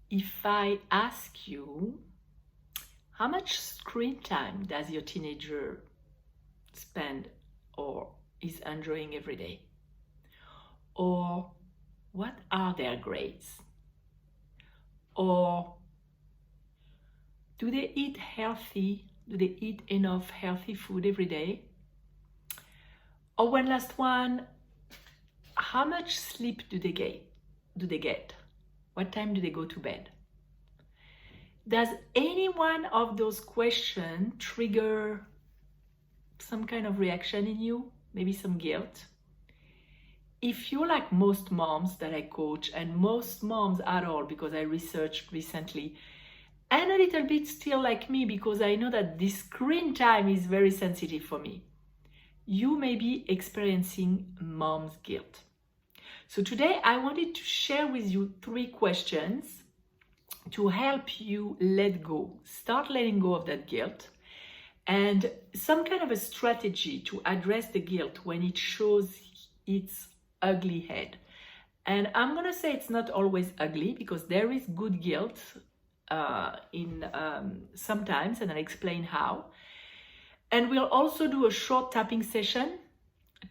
if I ask you, how much screen time does your teenager spend or is enjoying every day? Or what are their grades? Or do they eat healthy? Do they eat enough healthy food every day? Or one last one, how much sleep do they get? What time do they go to bed? Does any one of those questions trigger some kind of reaction in you? Maybe some guilt? If you're like most moms that I coach, and most moms at all, because I researched recently, and a little bit still like me, because I know that this screen time is very sensitive for me, you may be experiencing mom's guilt. So today I wanted to share with you 3 questions to help you start letting go of that guilt, and some kind of a strategy to address the guilt when it shows its ugly head. And I'm gonna say it's not always ugly, because there is good guilt sometimes, and I'll explain how. And we'll also do a short tapping session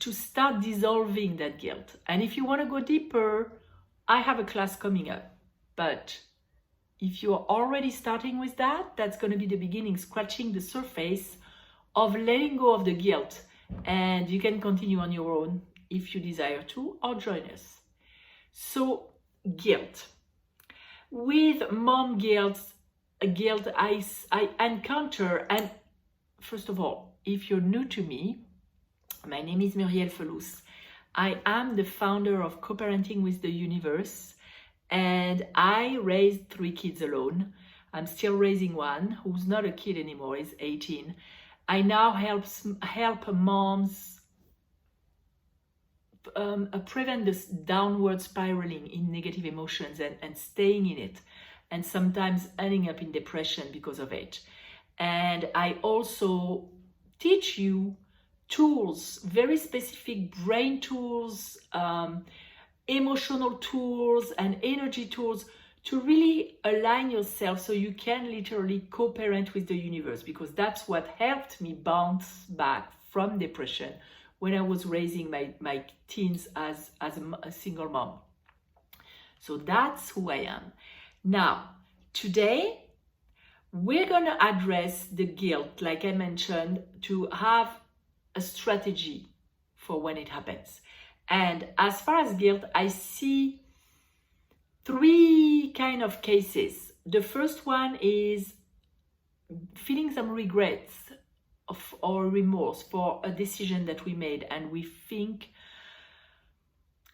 to start dissolving that guilt. And if you want to go deeper, I have a class coming up. But if you're already starting with that, that's going to be the beginning, scratching the surface of letting go of the guilt. And you can continue on your own if you desire to, or join us. So, guilt. With mom guilt I encounter, and first of all, if you're new to me, my name is Muriel Felous. I am the founder of Co-Parenting with the Universe, and I raised 3 kids alone. I'm still raising one who's not a kid anymore, he's 18. I now help moms prevent this downward spiraling in negative emotions and staying in it, and sometimes ending up in depression because of it. And I also teach you tools, very specific brain tools, emotional tools, and energy tools to really align yourself so you can literally co-parent with the universe, because that's what helped me bounce back from depression when I was raising my teens as a single mom. So that's who I am. Now, today, we're going to address the guilt, like I mentioned, to have a strategy for when it happens. And as far as guilt, I see 3 kind of cases. The first one is feeling some regrets or remorse for a decision that we made and we think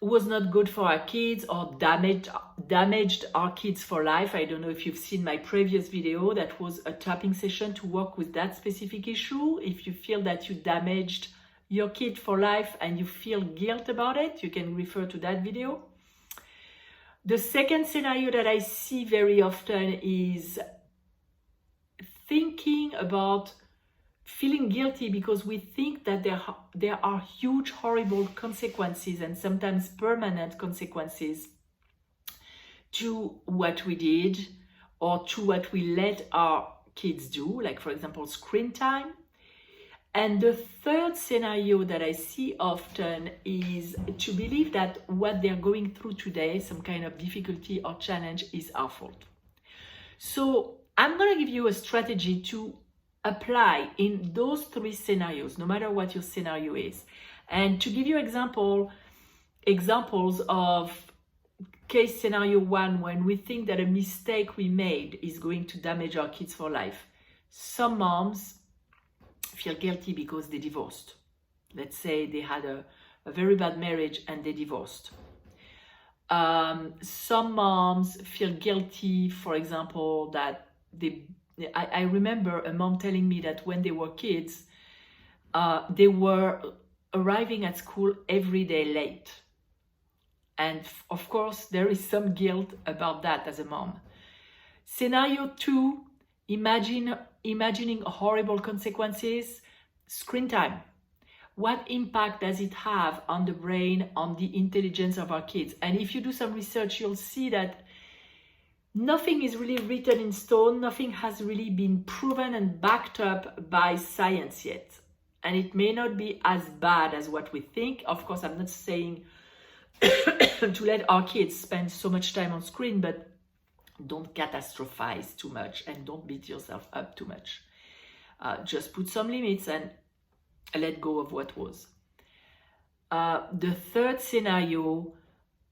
was not good for our kids, or damaged our kids for life. I don't know if you've seen my previous video. That was a tapping session to work with that specific issue. If you feel that you damaged your kid for life and you feel guilt about it, you can refer to that video. The second scenario that I see very often is thinking about feeling guilty because we think that there are huge, horrible consequences, and sometimes permanent consequences, to what we did or to what we let our kids do, like for example screen time. And the third scenario that I see often is to believe that what they're going through today, some kind of difficulty or challenge, is our fault. So I'm going to give you a strategy to apply in those 3 scenarios, no matter what your scenario is. And to give you examples of case scenario 1, when we think that a mistake we made is going to damage our kids for life. Some moms feel guilty because they divorced. Let's say they had a very bad marriage and they divorced. Some moms feel guilty, for example, that I remember a mom telling me that when they were kids, they were arriving at school every day late. And of course, there is some guilt about that as a mom. Scenario 2, imagining horrible consequences, screen time. What impact does it have on the brain, on the intelligence of our kids? And if you do some research, you'll see that nothing is really written in stone. Nothing has really been proven and backed up by science yet. And it may not be as bad as what we think. Of course, I'm not saying to let our kids spend so much time on screen, but don't catastrophize too much and don't beat yourself up too much. Just put some limits and let go of what was. The third scenario,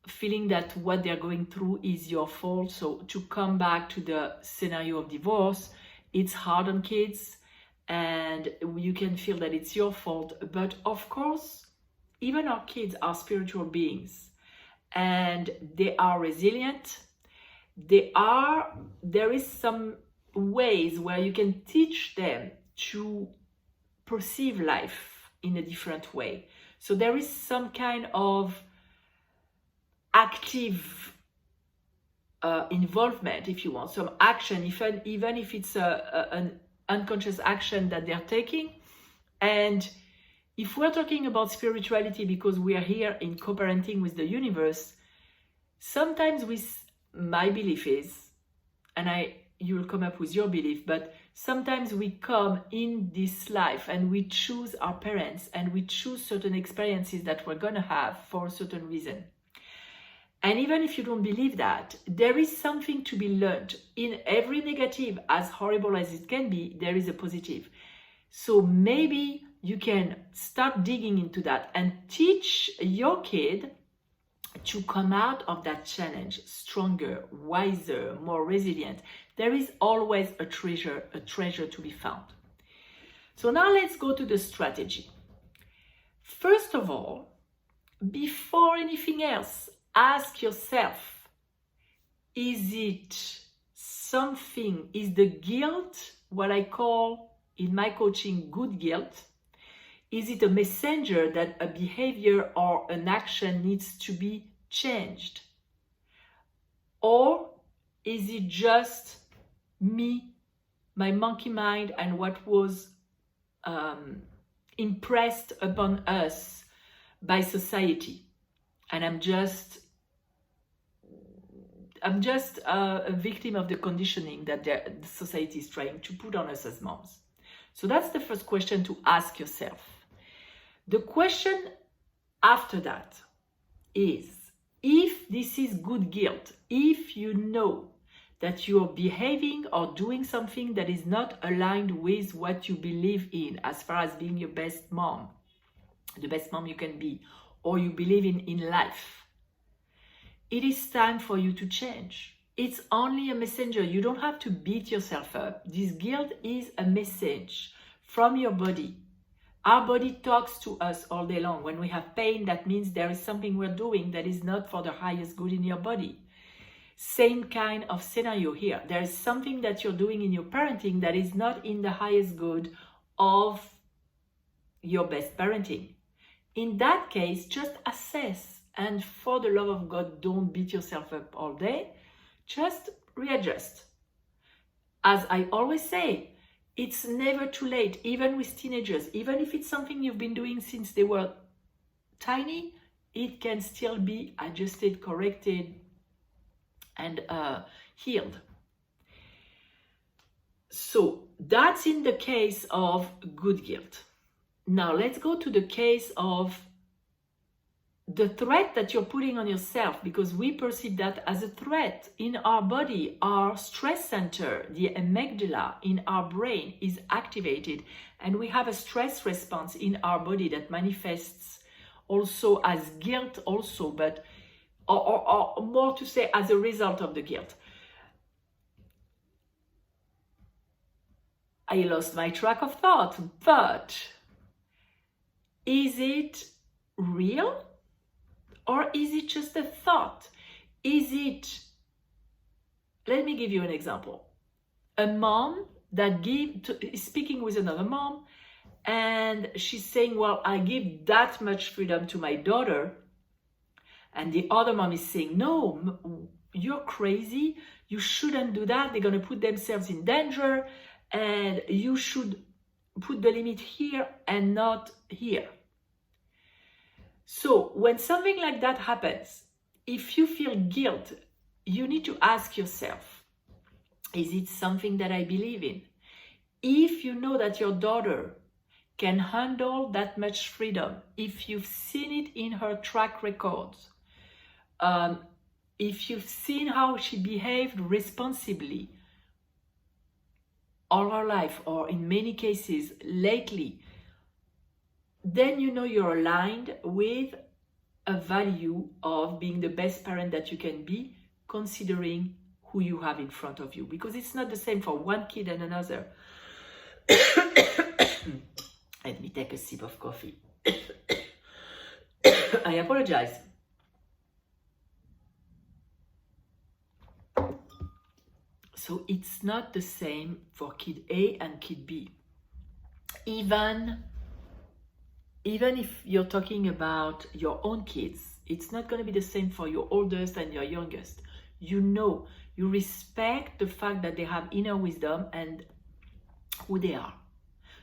feeling that what they're going through is your fault. So to come back to the scenario of divorce, it's hard on kids and you can feel that it's your fault. But of course, even our kids are spiritual beings and they are resilient. There is some ways where you can teach them to perceive life in a different way. So there is some kind of active involvement, if you want, some action, even if it's an unconscious action that they're taking. And if we're talking about spirituality, because we are here in co-parenting with the universe, sometimes my belief is, and you will come up with your belief, but sometimes we come in this life and we choose our parents and we choose certain experiences that we're going to have for a certain reason. And even if you don't believe that, there is something to be learned. In every negative, as horrible as it can be, there is a positive. So maybe you can start digging into that and teach your kid to come out of that challenge stronger, wiser, more resilient. There is always a treasure to be found. So now let's go to the strategy. First of all, before anything else, ask yourself, is the guilt what I call in my coaching good guilt? Is it a messenger that a behavior or an action needs to be changed? Or is it just me, my monkey mind, and what was impressed upon us by society? And I'm just a victim of the conditioning that the society is trying to put on us as moms. So that's the first question to ask yourself. The question after that is, if this is good guilt, if you know that you're behaving or doing something that is not aligned with what you believe in as far as being your best mom, the best mom you can be, or you believe in life, it is time for you to change. It's only a messenger. You don't have to beat yourself up. This guilt is a message from your body. Our body talks to us all day long. When we have pain, that means there is something we're doing that is not for the highest good in your body. Same kind of scenario here. There is something that you're doing in your parenting that is not in the highest good of your best parenting. In that case, just assess. And for the love of God, don't beat yourself up all day. Just readjust. As I always say, it's never too late, even with teenagers. Even if it's something you've been doing since they were tiny, it can still be adjusted, corrected, and healed. So that's in the case of good guilt. Now let's go to the case of the threat that you're putting on yourself, because we perceive that as a threat. In our body, our stress center, the amygdala in our brain, is activated, and we have a stress response in our body that manifests also as guilt also, but or more to say as a result of the guilt. I lost my track of thought, but is it real? Or is it just a thought? Let me give you an example. A mom that is speaking with another mom, and she's saying, well, I give that much freedom to my daughter. And the other mom is saying, no, you're crazy. You shouldn't do that. They're going to put themselves in danger. And you should put the limit here and not here. So when something like that happens, if you feel guilt, you need to ask yourself, Is it something that I believe in? If you know that your daughter can handle that much freedom, if you've seen it in her track records, if you've seen how she behaved responsibly all her life, or in many cases lately, then you know you're aligned with a value of being the best parent that you can be, considering who you have in front of you. Because it's not the same for one kid and another. Let me take a sip of coffee. I apologize. So it's not the same for kid A and kid B. Even if you're talking about your own kids, it's not going to be the same for your oldest and your youngest. You know, you respect the fact that they have inner wisdom and who they are.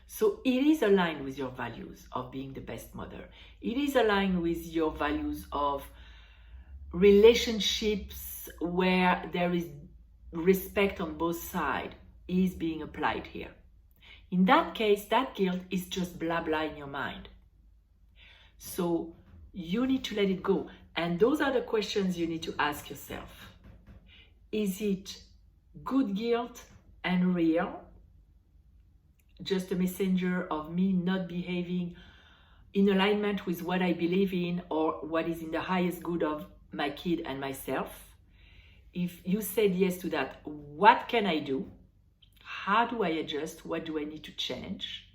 So it is aligned with your values of being the best mother. It is aligned with your values of relationships where there is respect on both sides is being applied here. In that case, that guilt is just blah blah in your mind. So you need to let it go. And those are the questions you need to ask yourself. Is it good guilt and real? Just a messenger of me not behaving in alignment with what I believe in or what is in the highest good of my kid and myself? If you said yes to that, what can I do? How do I adjust? What do I need to change?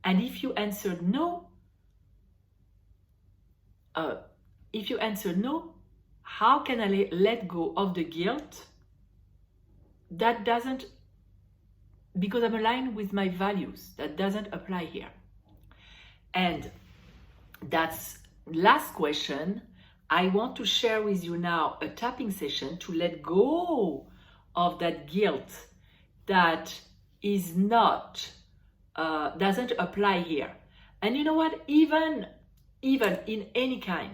And if you answered no, how can I let go of the guilt that doesn't, because I'm aligned with my values, that doesn't apply here? And that's last question. I want to share with you now a tapping session to let go of that guilt that is not, doesn't apply here. And you know what? Even in any kind,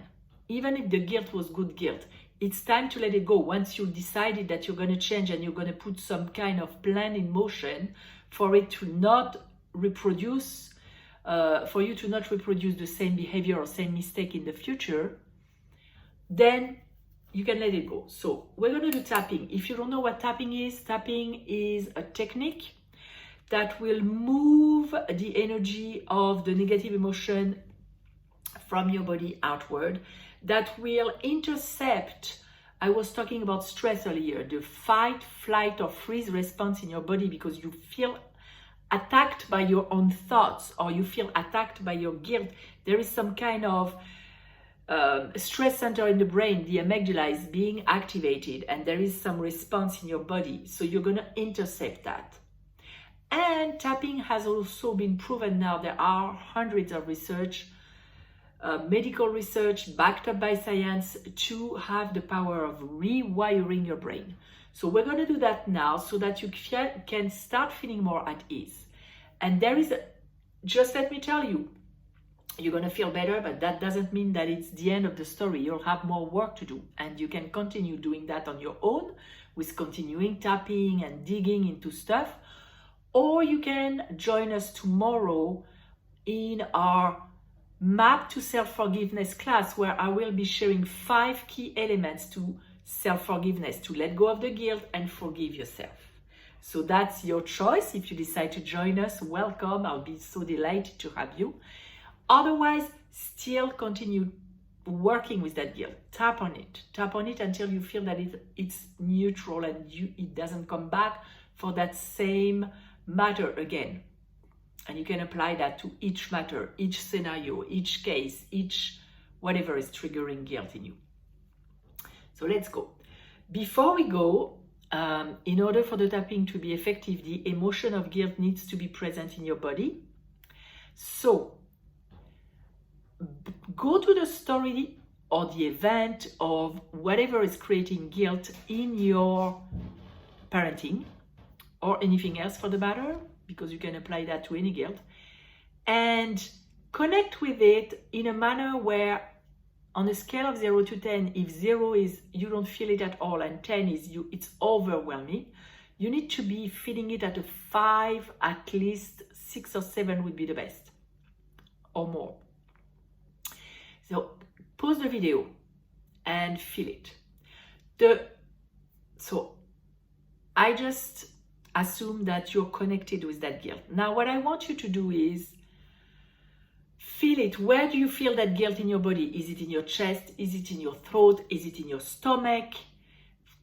even if the guilt was good guilt, it's time to let it go. Once you decided that you're going to change and you're going to put some kind of plan in motion for it to not reproduce, for you to not reproduce the same behavior or same mistake in the future, then you can let it go. So we're going to do tapping. If you don't know what tapping is a technique that will move the energy of the negative emotion from your body outward, that will intercept, I was talking about stress earlier, the fight, flight, or freeze response in your body because you feel attacked by your own thoughts or you feel attacked by your guilt. There is some kind of stress center in the brain, the amygdala is being activated and there is some response in your body. So you're going to intercept that. And tapping has also been proven now. There are hundreds of research, medical research backed up by science to have the power of rewiring your brain. So we're going to do that now so that you can start feeling more at ease. And there is, just let me tell you, you're going to feel better, but that doesn't mean that it's the end of the story. You'll have more work to do, and you can continue doing that on your own with continuing tapping and digging into stuff, or you can join us tomorrow in our Map to Self-Forgiveness class, where I will be sharing 5 key elements to self-forgiveness, to let go of the guilt and forgive yourself. So that's your choice. If you decide to join us, welcome. I'll be so delighted to have you. Otherwise, still continue working with that guilt. Tap on it until you feel that it's neutral and it doesn't come back for that same matter again. And you can apply that to each matter, each scenario, each case, each whatever is triggering guilt in you. So let's go. Before we go, in order for the tapping to be effective, the emotion of guilt needs to be present in your body. So go to the story or the event of whatever is creating guilt in your parenting or anything else for the matter, because you can apply that to any guilt, and connect with it in a manner where on a scale of 0 to 10, if 0 is you don't feel it at all and 10 is it's overwhelming, You need to be feeling it at a 5, at least 6 or 7 would be the best, or more. So pause the video and feel it. So I just assume that you're connected with that guilt. Now what I want you to do is feel it. Where do you feel that guilt in your body? Is it in your chest? Is it in your throat? Is it in your stomach?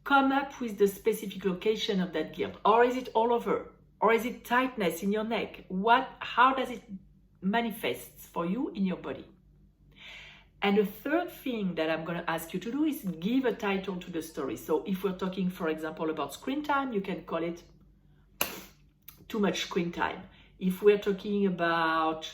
Come up with the specific location of that guilt. Or is it all over? Or is it tightness in your neck? How does it manifest for you in your body? And the third thing that I'm going to ask you to do is give a title to the story. So if we're talking, for example, about screen time, you can call it too much screen time. If we're talking about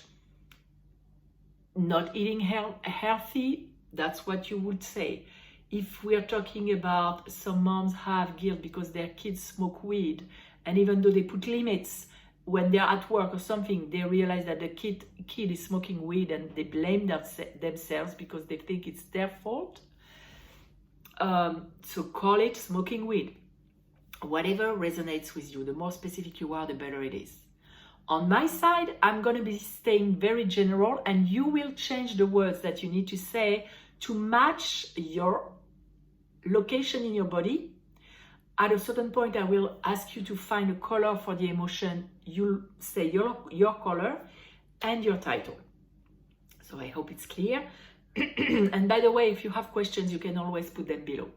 not eating healthy, that's what you would say. If we're talking about some moms have guilt because their kids smoke weed, and even though they put limits when they're at work or something, they realize that the kid is smoking weed and they blame themselves because they think it's their fault. So call it smoking weed. Whatever resonates with you, the more specific you are, the better it is. On my side, I'm going to be staying very general, and you will change the words that you need to say to match your location in your body. At a certain point, I will ask you to find a color for the emotion. You'll say your color and your title. So I hope it's clear. And by the way, if you have questions, you can always put them below.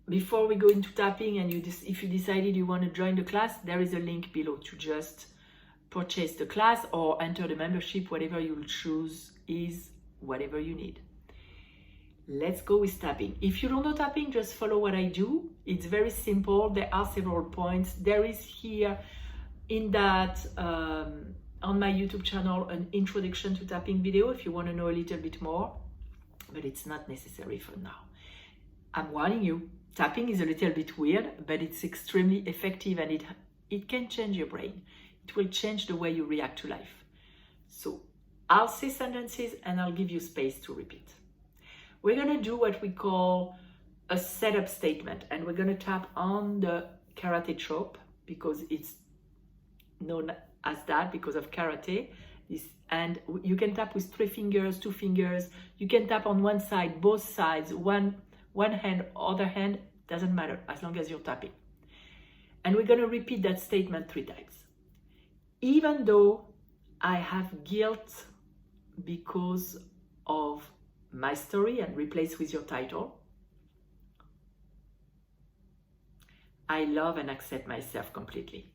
Before we go into tapping, and if you decided you want to join the class, there is a link below to just purchase the class or enter the membership. Whatever you'll choose is whatever you need. Let's go with tapping. If you don't know tapping, just follow what I do. It's very simple. There are several points. There is here in that on my YouTube channel an introduction to tapping video if you want to know a little bit more, but it's not necessary for now. I'm warning you, tapping is a little bit weird, but it's extremely effective, and it can change your brain. It will change the way you react to life. So I'll say sentences and I'll give you space to repeat. We're going to do what we call a setup statement, and we're going to tap on the karate chop because it's known as that because of karate. And you can tap with 3 fingers, 2 fingers. You can tap on one side, both sides, one hand, other hand, doesn't matter as long as you're tapping. And we're going to repeat that statement 3 times. Even though I have guilt because of my story, and replace with your title, I love and accept myself completely.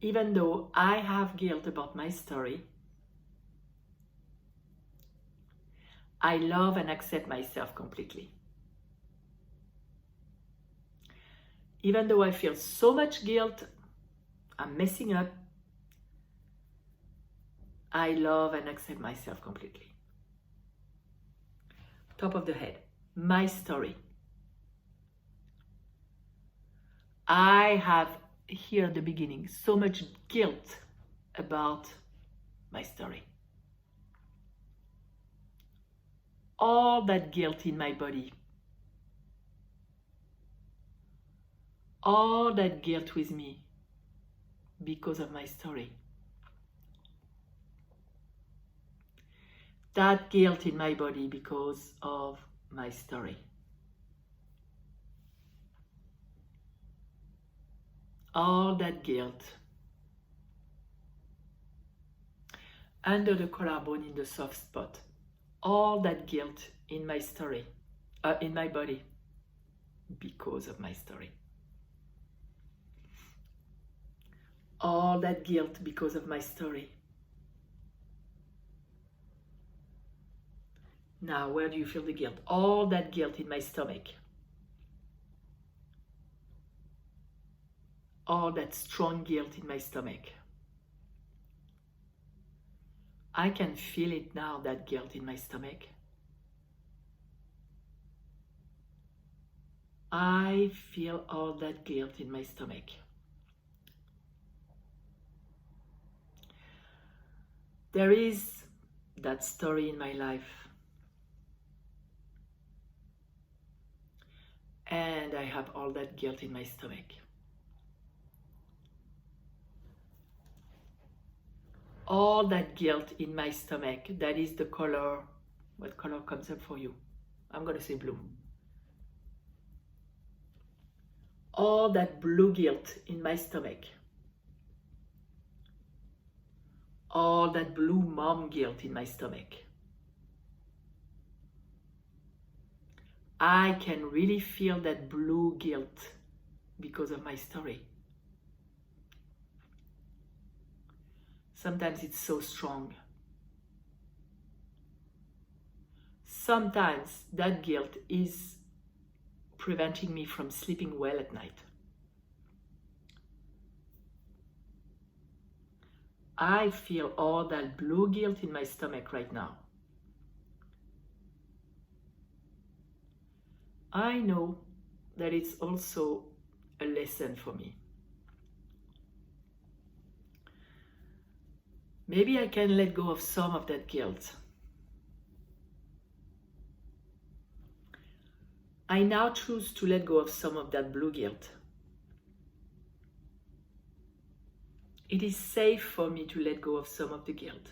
Even though I have guilt about my story, I love and accept myself completely. Even though I feel so much guilt, I'm messing up, I love and accept myself completely. Top of the head, my story. I have here at the beginning so much guilt about my story. All that guilt in my body. All that guilt with me because of my story. That guilt in my body because of my story. All that guilt under the collarbone in the soft spot. All that guilt in my story, in my body because of my story. All that guilt because of my story. Now, where do you feel the guilt? All that guilt in my stomach. All that strong guilt in my stomach. I can feel it now, that guilt in my stomach. I feel all that guilt in my stomach. There is that story in my life and I have all that guilt in my stomach. All that guilt in my stomach, that is the color. What color comes up for you? I'm going to say blue. All that blue guilt in my stomach. All that blue mom guilt in my stomach. I can really feel that blue guilt because of my story. Sometimes it's so strong. Sometimes that guilt is preventing me from sleeping well at night. I feel all that blue guilt in my stomach right now. I know that it's also a lesson for me. Maybe I can let go of some of that guilt. I now choose to let go of some of that blue guilt. It is safe for me to let go of some of the guilt.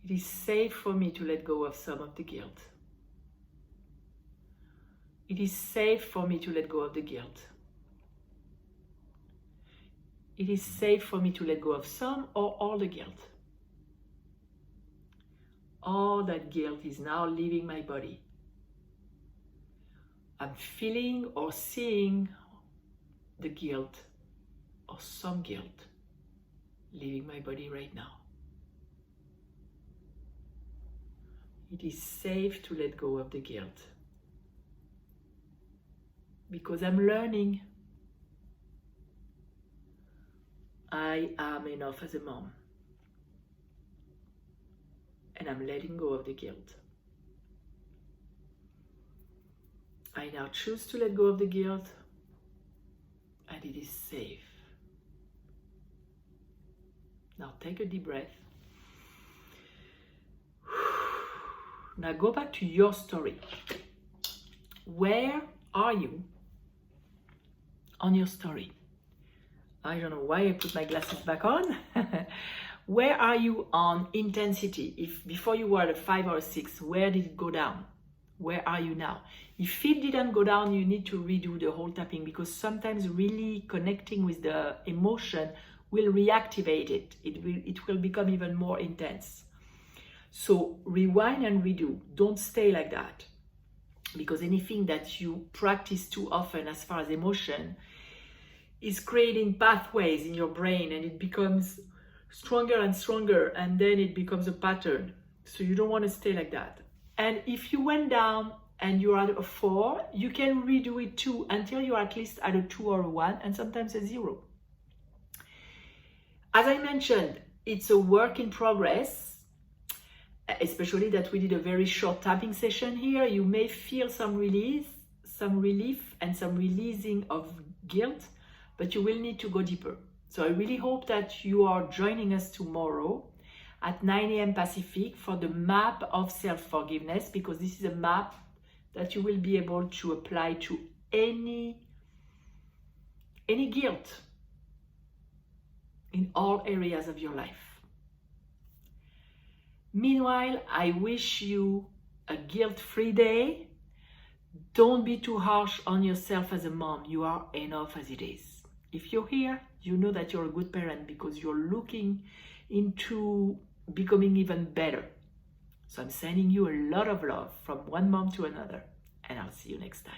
It is safe for me to let go of some of the guilt. It is safe for me to let go of the guilt. It is safe for me to let go of some or all the guilt. All that guilt is now leaving my body. I'm feeling or seeing the guilt or some guilt leaving my body right now. It is safe to let go of the guilt because I'm learning. I am enough as a mom, and I'm letting go of the guilt. I now choose to let go of the guilt, and it is safe. Now take a deep breath. Now go back to your story. Where are you on your story? I don't know why I put my glasses back on. Where are you on intensity? If before you were at a 5 or a 6, where did it go down? Where are you now? If it didn't go down, you need to redo the whole tapping, because sometimes really connecting with the emotion will reactivate it. It will become even more intense. So rewind and redo. Don't stay like that, because anything that you practice too often as far as emotion is creating pathways in your brain, and it becomes stronger and stronger, and then it becomes a pattern. So you don't want to stay like that. And if you went down and you're at a 4, you can redo it too until you're at least at a 2 or a 1, and sometimes a 0. As I mentioned, it's a work in progress, especially that we did a very short tapping session here. You may feel some relief and some releasing of guilt, but you will need to go deeper. So I really hope that you are joining us tomorrow at 9 a.m. Pacific for the map of self-forgiveness, because this is a map that you will be able to apply to any guilt in all areas of your life. Meanwhile, I wish you a guilt-free day. Don't be too harsh on yourself as a mom. You are enough as it is. If you're here, you know that you're a good parent because you're looking into becoming even better. So I'm sending you a lot of love from one mom to another, and I'll see you next time.